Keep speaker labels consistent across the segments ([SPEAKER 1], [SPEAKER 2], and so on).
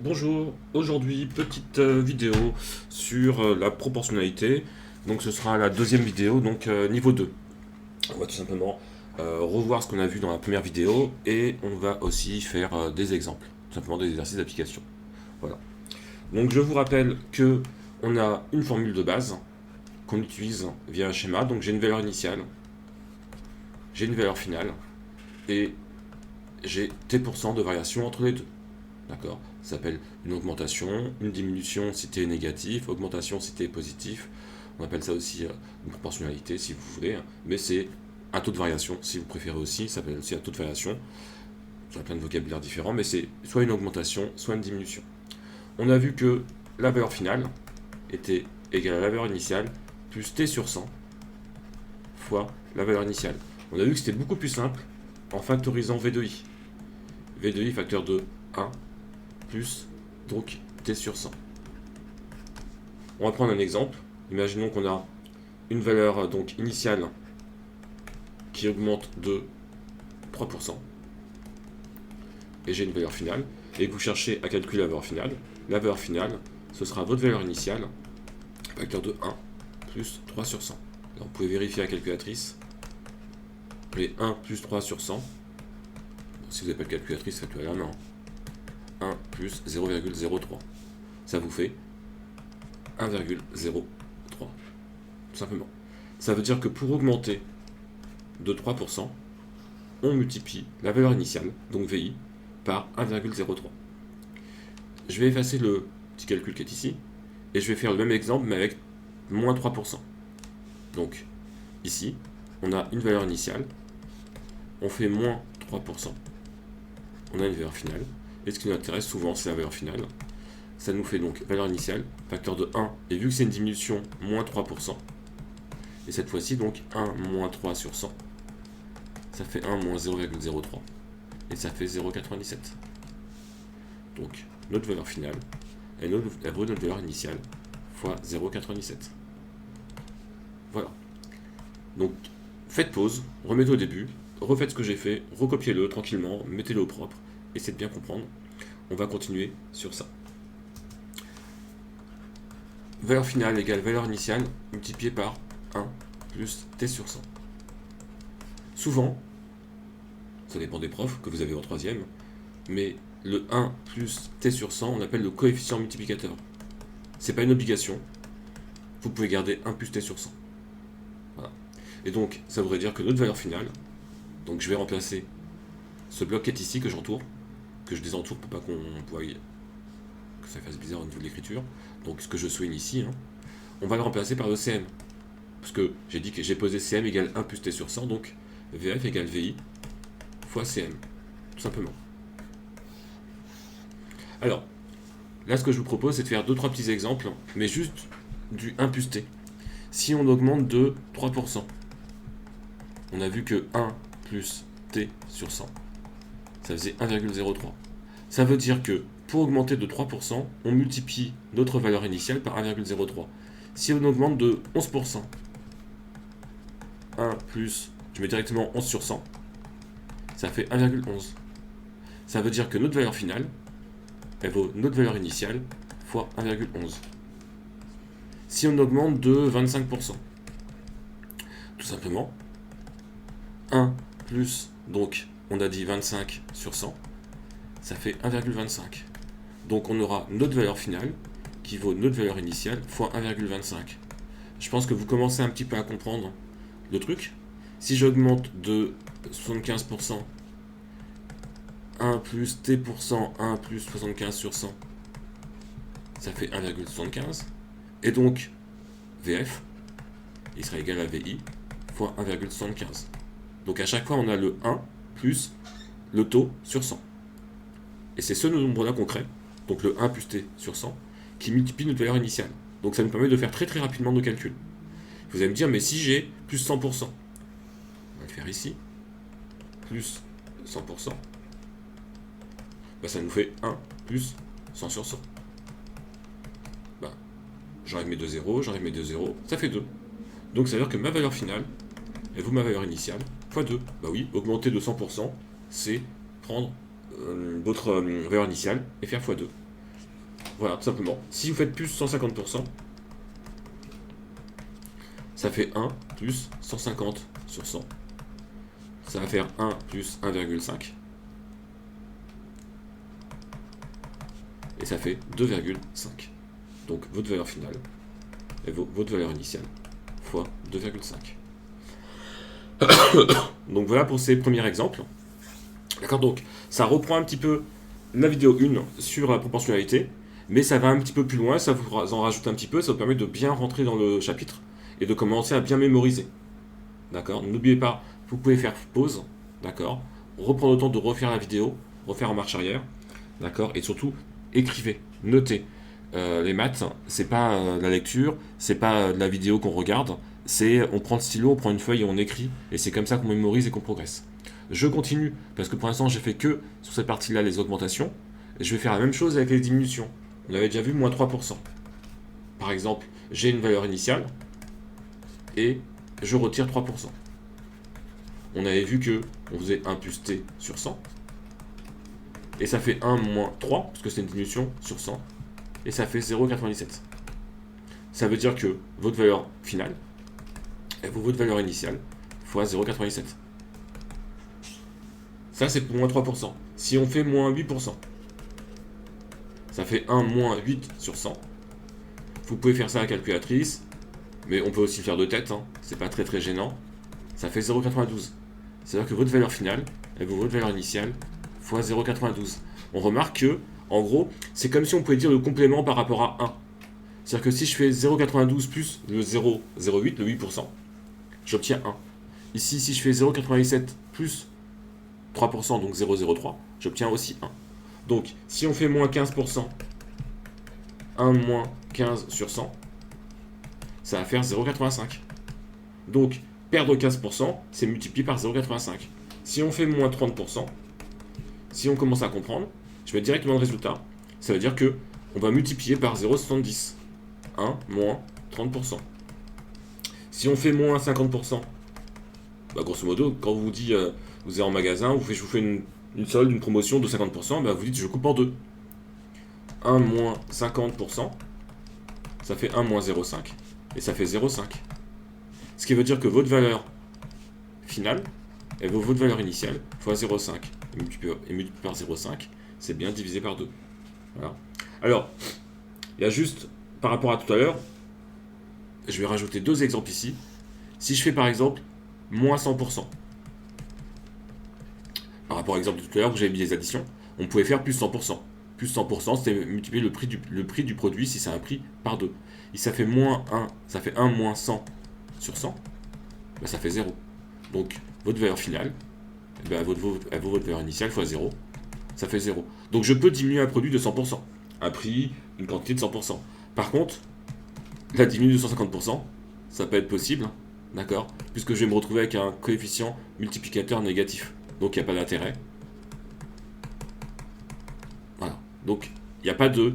[SPEAKER 1] Bonjour, aujourd'hui petite vidéo sur la proportionnalité. Donc ce sera la deuxième vidéo, donc niveau 2. On va tout simplement revoir ce qu'on a vu dans la première vidéo et on va aussi faire des exemples, tout simplement des exercices d'application. Voilà. Donc je vous rappelle que on a une formule de base qu'on utilise via un schéma. Donc j'ai une valeur initiale, j'ai une valeur finale et j'ai t% de variation entre les deux. D'accord? Ça s'appelle une augmentation, une diminution si t est négatif, augmentation si t est positif. On appelle ça aussi une proportionnalité si vous voulez, hein. Mais c'est un taux de variation si vous préférez aussi, ça s'appelle aussi un taux de variation. Il y a plein de vocabulaire différents, mais c'est soit une augmentation, soit une diminution. On a vu que la valeur finale était égale à la valeur initiale plus t sur 100 fois la valeur initiale. On a vu que c'était beaucoup plus simple en factorisant v de i. v de i facteur de 1 plus donc t sur 100. On va prendre un exemple. Imaginons qu'on a une valeur donc initiale qui augmente de 3% et j'ai une valeur finale et que vous cherchez à calculer la valeur finale ce sera votre valeur initiale facteur de 1 plus 3 sur 100. Alors, vous pouvez vérifier à la calculatrice. Les 1 plus 3 sur 100. Si vous n'avez pas de calculatrice, faites-le à la main. 1 plus 0,03. Ça vous fait 1,03. Tout simplement. Ça veut dire que pour augmenter de 3%, on multiplie la valeur initiale, donc VI, par 1,03. Je vais effacer le petit calcul qui est ici, et je vais faire le même exemple, mais avec moins 3%. Donc, ici, on a une valeur initiale, on fait moins 3%, on a une valeur finale, et ce qui nous intéresse souvent, c'est la valeur finale. Ça nous fait donc valeur initiale, facteur de 1, et vu que c'est une diminution, moins 3%. Et cette fois-ci, donc 1 moins 3 sur 100, ça fait 1 moins 0,03. Et ça fait 0,97. Donc notre valeur finale est notre valeur initiale fois 0,97. Voilà. Donc faites pause, remettez au début, refaites ce que j'ai fait, recopiez-le tranquillement, mettez-le au propre, essayez de bien comprendre. On va continuer sur ça. Valeur finale égale valeur initiale multipliée par 1 plus t sur 100. Souvent, ça dépend des profs que vous avez en troisième, mais le 1 plus t sur 100, on appelle le coefficient multiplicateur. C'est pas une obligation, vous pouvez garder 1 plus t sur 100. Voilà. Et donc, ça voudrait dire que notre valeur finale, donc je vais remplacer ce bloc qui est ici, que j'entoure, que je désentoure pour pas qu'on voie que ça fasse bizarre au niveau de l'écriture, donc ce que je souligne ici, hein, on va le remplacer par le CM. Parce que j'ai dit que j'ai posé CM égale 1 plus t sur 100, donc VF égale VI fois CM, tout simplement. Alors, là ce que je vous propose c'est de faire 2-3 petits exemples, mais juste du 1 plus t. Si on augmente de 3%, on a vu que 1 plus t sur 100, ça faisait 1,03. Ça veut dire que pour augmenter de 3%, on multiplie notre valeur initiale par 1,03. Si on augmente de 11%, 1 plus, je mets directement 11 sur 100, ça fait 1,11. Ça veut dire que notre valeur finale, elle vaut notre valeur initiale fois 1,11. Si on augmente de 25%, tout simplement, 1 plus, donc on a dit 25 sur 100, ça fait 1,25. Donc on aura notre valeur finale qui vaut notre valeur initiale fois 1,25. Je pense que vous commencez un petit peu à comprendre le truc. Si j'augmente de 75%, 1 plus t%, 1 plus 75 sur 100, ça fait 1,75. Et donc, VF, il sera égal à VI fois 1,75. Donc à chaque fois, on a le 1 plus le taux sur 100. Et c'est ce nombre-là qu'on crée, donc le 1 plus t sur 100, qui multiplie notre valeur initiale. Donc ça nous permet de faire très très rapidement nos calculs. Vous allez me dire, mais si j'ai plus 100%, on va le faire ici, plus 100%, bah ça nous fait 1 plus 100 sur 100. Bah, j'enlève mes deux zéros, ça fait 2. Donc ça veut dire que ma valeur finale, elle vaut ma valeur initiale, fois 2. Bah oui, augmenter de 100%, c'est prendre votre valeur initiale et faire x2. Voilà, tout simplement. Si vous faites plus 150%, ça fait 1 plus 150 sur 100. Ça va faire 1 plus 1,5. Et ça fait 2,5. Donc votre valeur finale et votre valeur initiale fois 2,5. Donc voilà pour ces premiers exemples. D'accord, donc ça reprend un petit peu la vidéo 1 sur la proportionnalité, mais ça va un petit peu plus loin, ça vous en rajoute un petit peu, ça vous permet de bien rentrer dans le chapitre et de commencer à bien mémoriser. D'accord, n'oubliez pas, vous pouvez faire pause, d'accord, reprendre le temps de refaire la vidéo, refaire en marche arrière, d'accord, et surtout écrivez, notez. Les maths, c'est pas la lecture, c'est pas de la vidéo qu'on regarde, c'est on prend le stylo, on prend une feuille et on écrit, et c'est comme ça qu'on mémorise et qu'on progresse. Je continue, parce que pour l'instant j'ai fait que sur cette partie-là les augmentations, et je vais faire la même chose avec les diminutions. On avait déjà vu moins 3%. Par exemple, j'ai une valeur initiale, et je retire 3%. On avait vu que on faisait 1 plus t sur 100, et ça fait 1 moins 3, parce que c'est une diminution sur 100, et ça fait 0,97. Ça veut dire que votre valeur finale est votre valeur initiale fois 0,97. Ça, c'est pour moins 3%. Si on fait moins 8%, ça fait 1 moins 8 sur 100. Vous pouvez faire ça à la calculatrice, mais on peut aussi le faire de tête, hein. C'est pas très très gênant. Ça fait 0,92. C'est-à-dire que votre valeur finale est votre valeur initiale fois 0,92. On remarque que, en gros, c'est comme si on pouvait dire le complément par rapport à 1. C'est-à-dire que si je fais 0,92 plus le 0,08, le 8%, j'obtiens 1. Ici, si je fais 0,97 plus 3%, donc 0,03, j'obtiens aussi 1. Donc, si on fait moins 15%, 1 moins 15 sur 100, ça va faire 0,85. Donc, perdre 15%, c'est multiplié par 0,85. Si on fait moins 30%, si on commence à comprendre, je mets directement le résultat. Ça veut dire que on va multiplier par 0,70. 1 moins 30%. Si on fait moins 50%, bah grosso modo, quand vous dit vous êtes en magasin, je vous fais une solde, une promotion de 50%, bah vous dites je coupe en deux. 1 moins 50%, ça fait 1 moins 0,5, et ça fait 0,5. Ce qui veut dire que votre valeur finale est votre valeur initiale fois 0,5, et multiplié par 0,5, c'est bien divisé par 2. Voilà. Alors, il y a juste, par rapport à tout à l'heure, je vais rajouter deux exemples ici. Si je fais par exemple moins 100%, par rapport à l'exemple de tout à l'heure où j'avais mis les additions, on pouvait faire plus 100%. Plus 100%, c'était multiplier le prix du produit si c'est un prix par 2. Et ça fait moins 1, ça fait 1 moins 100 sur 100, ben ça fait 0. Donc votre valeur finale, ben, elle vaut votre valeur initiale fois 0, ça fait 0. Donc je peux diminuer un produit de 100%, un prix, une quantité de 100%. Par contre, la diminution de 150%, ça peut être possible, d'accord, puisque je vais me retrouver avec un coefficient multiplicateur négatif. Donc il n'y a pas d'intérêt. Voilà. Donc il n'y a pas de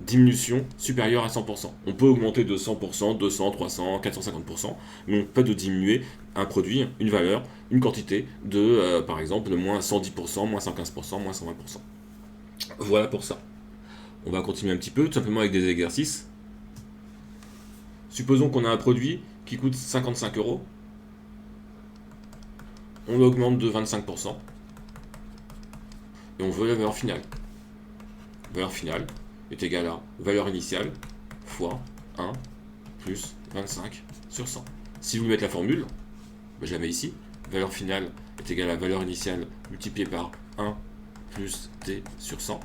[SPEAKER 1] diminution supérieure à 100%. On peut augmenter de 100%, 200, 300, 450%, mais on peut pas de diminuer un produit, une valeur, une quantité de, par exemple, de moins 110%, moins 115%, moins 120%. Voilà pour ça. On va continuer un petit peu, tout simplement avec des exercices. Supposons qu'on a un produit qui coûte 55 €. On l'augmente de 25%. Et on veut la valeur finale. Valeur finale est égale à valeur initiale fois 1 plus 25 sur 100. Si vous mettez la formule, ben je la mets ici. Valeur finale est égale à valeur initiale multipliée par 1 plus t sur 100.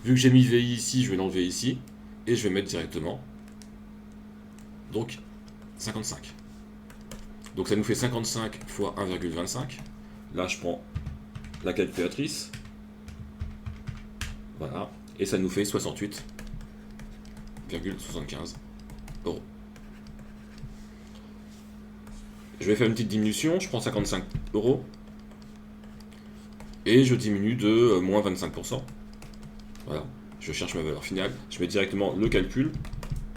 [SPEAKER 1] Vu que j'ai mis VI ici, je vais l'enlever ici. Et je vais mettre directement donc 55. Donc ça nous fait 55 fois 1,25. Là je prends la calculatrice. Voilà. Et ça nous fait 68,75 €. Je vais faire une petite diminution, je prends 55 € et je diminue de moins 25%. Voilà, je cherche ma valeur finale, je mets directement le calcul,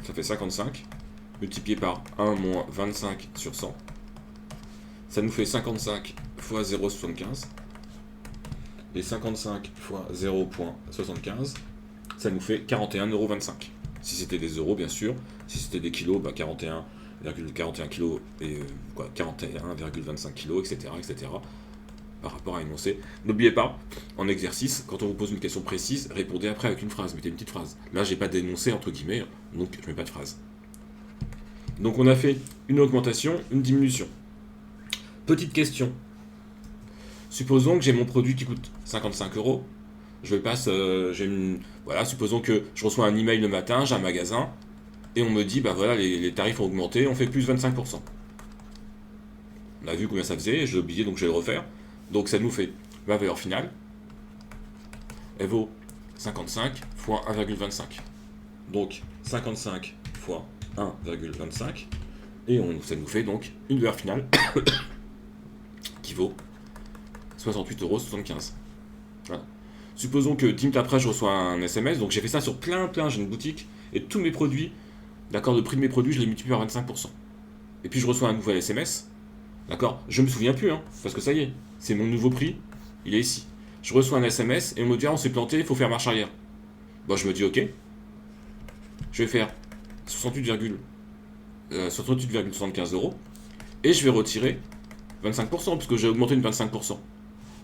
[SPEAKER 1] ça fait 55 multiplié par 1 moins 25 sur 100. Ça nous fait 55 fois 0,75. Et 55 fois 0,75, ça nous fait 41,25 €. Si c'était des euros, bien sûr. Si c'était des kilos, 41,41 kg et 41,25 kg, etc., etc. Par rapport à énoncer. N'oubliez pas, en exercice, quand on vous pose une question précise, répondez après avec une phrase, mettez une petite phrase. Là, j'ai pas d'énoncé entre guillemets, donc je mets pas de phrase. Donc on a fait une augmentation, une diminution. Petite question. Supposons que j'ai mon produit qui coûte 55 €. Je le passe, voilà, supposons que je reçois un email le matin, j'ai un magasin, et on me dit, voilà, les tarifs ont augmenté, on fait plus 25%. On a vu combien ça faisait, je l'ai oublié, donc je vais le refaire. Donc ça nous fait ma valeur finale, elle vaut 55 fois 1,25. Donc 55 fois 1,25, et ça nous fait donc une valeur finale qui vaut 68,75 €. Voilà. Supposons que 10 minutes après je reçois un SMS, donc j'ai fait ça sur plein, j'ai une boutique, et tous mes produits, d'accord, le prix de mes produits, je les multiplie par 25%. Et puis je reçois un nouvel SMS, d'accord, je me souviens plus, parce que ça y est, c'est mon nouveau prix, il est ici. Je reçois un SMS et on me dit, on s'est planté, il faut faire marche arrière. Je me dis, ok, je vais faire 68,75 € et je vais retirer 25%, puisque j'ai augmenté de 25%.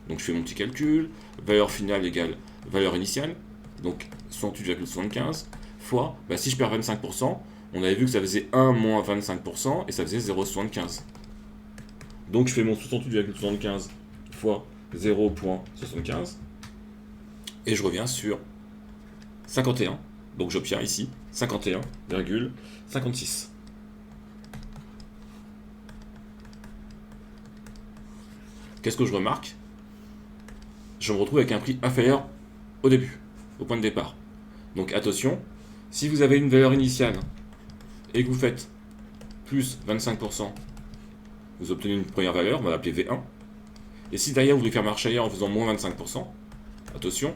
[SPEAKER 1] Donc je fais mon petit calcul, valeur finale égale valeur initiale, donc 68,75 fois, si je perds 25%, on avait vu que ça faisait 1 moins 25% et ça faisait 0,75. Donc je fais mon 68,75 fois 0,75 et je reviens sur 51. Donc j'obtiens ici 51,56. Qu'est-ce que je remarque? Je me retrouve avec un prix inférieur au début, au point de départ. Donc attention, si vous avez une valeur initiale et que vous faites plus 25%, vous obtenez une première valeur, on va l'appeler V1. Et si derrière vous voulez faire marche arrière en faisant moins 25%, attention,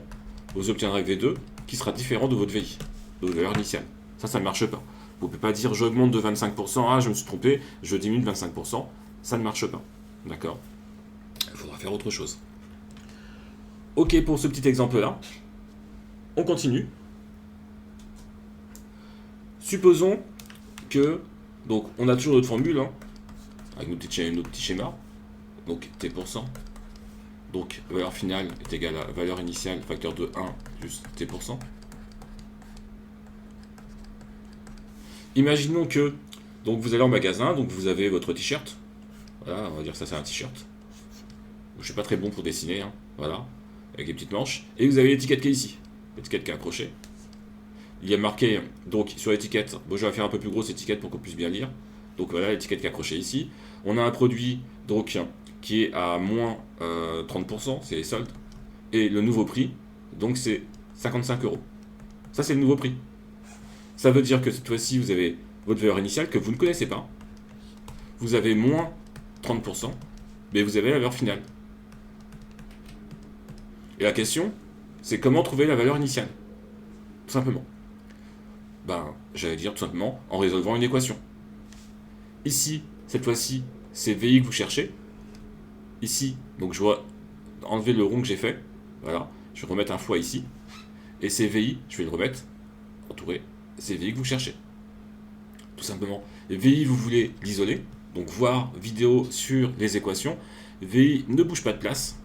[SPEAKER 1] vous obtiendrez V2 qui sera différent de votre VI, de votre valeur initiale. Ça ne marche pas. Vous ne pouvez pas dire j'augmente de 25%, je me suis trompé, je diminue de 25%, ça ne marche pas. D'accord? Il faudra faire autre chose. Ok pour ce petit exemple-là. On continue. Supposons que, donc on a toujours notre formule, avec nos petits schémas. Donc T%. Donc valeur finale est égale à valeur initiale facteur de 1 plus T%. Imaginons que donc vous allez en magasin, donc vous avez votre t-shirt. Voilà, on va dire que ça c'est un t-shirt. Je suis pas très bon pour dessiner, voilà, avec les petites manches. Et vous avez l'étiquette qui est ici, l'étiquette qui est accrochée. Il y a marqué, donc sur l'étiquette, je vais faire un peu plus grosse étiquette pour qu'on puisse bien lire. Donc voilà l'étiquette qui est accrochée ici. On a un produit donc qui est à moins 30%, c'est les soldes. Et le nouveau prix, donc c'est 55 €. Ça c'est le nouveau prix. Ça veut dire que cette fois-ci vous avez votre valeur initiale que vous ne connaissez pas. Vous avez moins 30%, mais vous avez la valeur finale. Et la question, c'est comment trouver la valeur initiale? Tout simplement. J'allais dire tout simplement en résolvant une équation. Ici, cette fois-ci, c'est VI que vous cherchez. Ici, donc je dois enlever le rond que j'ai fait. Voilà, je vais remettre un fois ici. Et c'est VI, je vais le remettre, entouré, c'est VI que vous cherchez. Tout simplement. Et VI, vous voulez l'isoler, donc voir vidéo sur les équations. VI ne bouge pas de place.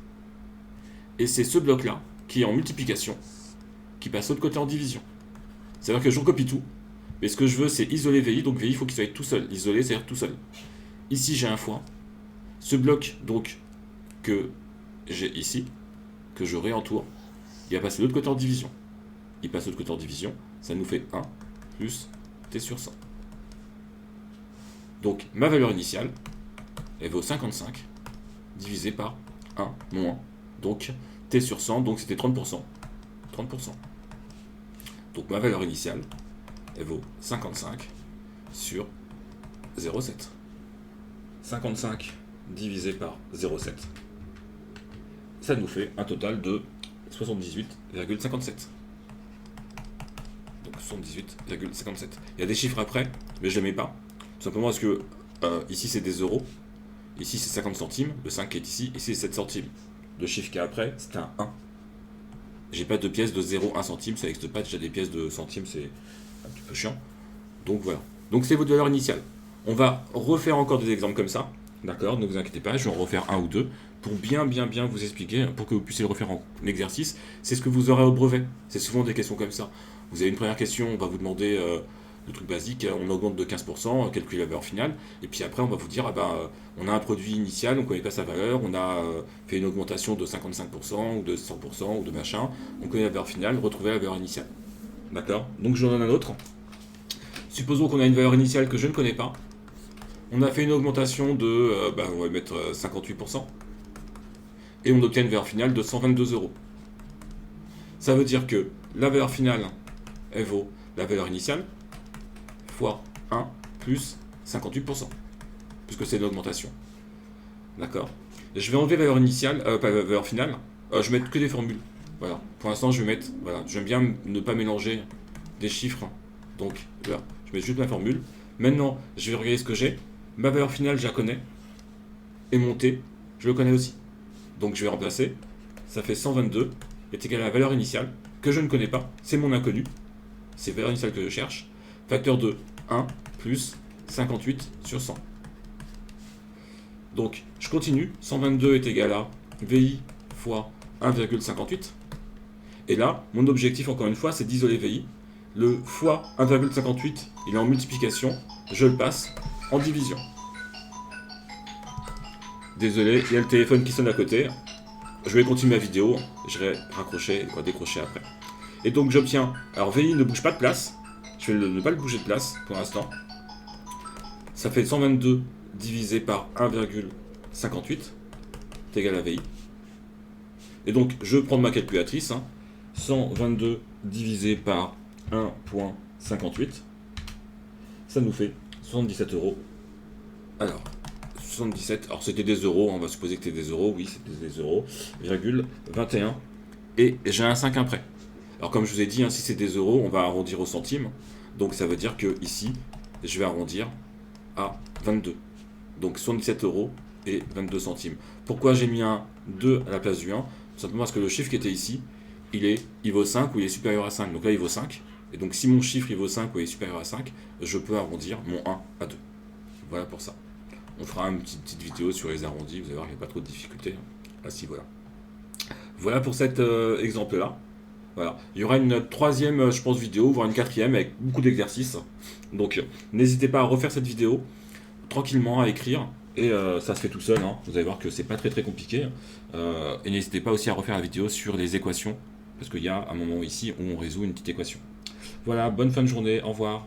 [SPEAKER 1] Et c'est ce bloc-là, qui est en multiplication, qui passe de l'autre côté en division. C'est-à-dire que je recopie tout, mais ce que je veux, c'est isoler VI, donc VI, il faut qu'il soit tout seul. Isoler, c'est-à-dire tout seul. Ici, j'ai un fois. Ce bloc, donc, que j'ai ici, que je réentoure, il va passer de l'autre côté en division. Il passe de l'autre côté en division, ça nous fait 1 plus T sur 100. Donc, ma valeur initiale, elle vaut 55, divisé par 1 moins, donc T sur 100, donc c'était 30%. 30%. Donc ma valeur initiale, elle vaut 55 sur 0,7. 55 divisé par 0,7. Ça nous fait un total de 78,57. Donc 78,57. Il y a des chiffres après, mais je ne les mets pas. Tout simplement parce que ici c'est des euros. Ici c'est 50 centimes. Le 5 qui est ici. Ici c'est 7 centimes. Le chiffre qui est après, c'est un 1. j'ai pas de pièces de 0,1 centime, ça n'existe pas déjà des pièces de centimes, c'est un petit peu chiant. Donc voilà. Donc c'est votre valeur initiale. On va refaire encore des exemples comme ça, d'accord? Ne vous inquiétez pas, je vais en refaire un ou deux pour bien vous expliquer, pour que vous puissiez le refaire en exercice. C'est ce que vous aurez au brevet. C'est souvent des questions comme ça. Vous avez une première question, on va vous demander le truc basique, on augmente de 15%, calculez la valeur finale, et puis après on va vous dire, on a un produit initial, on ne connaît pas sa valeur, on a fait une augmentation de 55% ou de 100% ou de machin, on connaît la valeur finale, retrouvez la valeur initiale. D'accord? Donc je vous donne un autre. Supposons qu'on a une valeur initiale que je ne connais pas. On a fait une augmentation de, on va mettre 58%, et on obtient une valeur finale de 122 euros. Ça veut dire que la valeur finale, elle vaut la valeur initiale fois 1 plus 58%, puisque c'est une augmentation. D'accord? Je vais enlever la valeur initiale, pas la valeur finale, je vais mettre que des formules. Voilà. Pour l'instant, je vais mettre, voilà, j'aime bien ne pas mélanger des chiffres. Donc, voilà, je mets juste ma formule. Maintenant, je vais regarder ce que j'ai. Ma valeur finale, je la connais. Et mon T, je le connais aussi. Donc, je vais remplacer. Ça fait 122 est égal à la valeur initiale, que je ne connais pas. C'est mon inconnu. C'est la valeur initiale que je cherche. Facteur de 1 plus 58 sur 100. Donc, je continue. 122 est égal à VI fois 1,58. Et là, mon objectif, encore une fois, c'est d'isoler VI. Le fois 1,58, il est en multiplication. Je le passe en division. Désolé, il y a le téléphone qui sonne à côté. Je vais continuer ma vidéo. Je vais raccrocher et décrocher après. Et donc, j'obtiens... Alors, VI ne bouge pas de place. Je vais ne pas le bouger de place pour l'instant. Ça fait 122 divisé par 1,58 est égal à VI. Et donc, je prends ma calculatrice. 122 divisé par 1,58. Ça nous fait 77 euros. Alors, 77, alors c'était des euros, on va supposer que c'était des euros, oui, c'était des euros, 21. Et j'ai un 5 après. Alors, comme je vous ai dit, si c'est des euros, on va arrondir au centime. Donc, ça veut dire que ici, je vais arrondir à 22. Donc, 77 euros et 22 centimes. Pourquoi j'ai mis un 2 à la place du 1? Tout simplement parce que le chiffre qui était ici, il vaut 5 ou il est supérieur à 5. Donc là, il vaut 5. Et donc, si mon chiffre il vaut 5 ou il est supérieur à 5, je peux arrondir mon 1 à 2. Voilà pour ça. On fera une petite vidéo sur les arrondis. Vous allez voir qu'il n'y a pas trop de difficultés. Ah si, voilà. Voilà pour cet exemple-là. Voilà. Il y aura une troisième, je pense, vidéo, voire une quatrième avec beaucoup d'exercices. Donc, n'hésitez pas à refaire cette vidéo tranquillement, à écrire. Et ça se fait tout seul. Vous allez voir que c'est pas très compliqué. Et n'hésitez pas aussi à refaire la vidéo sur les équations. Parce qu'il y a un moment ici où on résout une petite équation. Voilà, bonne fin de journée. Au revoir.